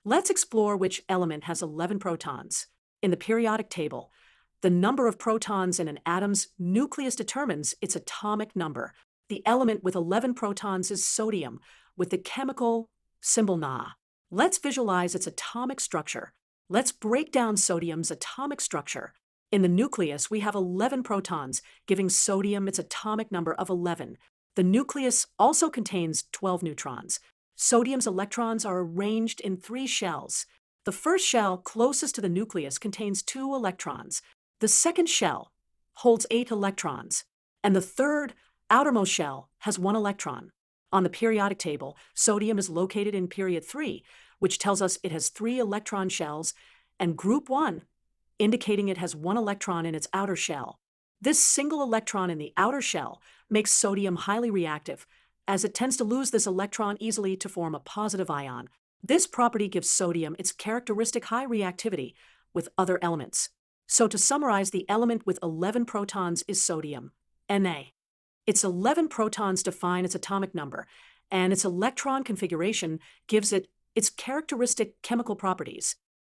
Let's explore which element has 11 protons. In the periodic table, the number of protons in an atom's nucleus determines its atomic number. The element with 11 protons is sodium, with the chemical symbol Na. Let's visualize its atomic structure. Let's break down sodium's atomic structure. In the nucleus, we have 11 protons, giving sodium its atomic number of 11. The nucleus also contains 12 neutrons. Sodium's electrons are arranged in 3 shells. The first shell, closest to the nucleus, contains 2 electrons. The second shell holds 8 electrons. And the third, outermost shell, has 1 electron. On the periodic table, sodium is located in period 3, which tells us it has 3 electron shells, and group 1, indicating it has 1 electron in its outer shell. This single electron in the outer shell makes sodium highly reactive, as it tends to lose this electron easily to form a positive ion. This property gives sodium its characteristic high reactivity with other elements. So to summarize, the element with 11 protons is sodium, Na. Its 11 protons define its atomic number, and its electron configuration gives it its characteristic chemical properties.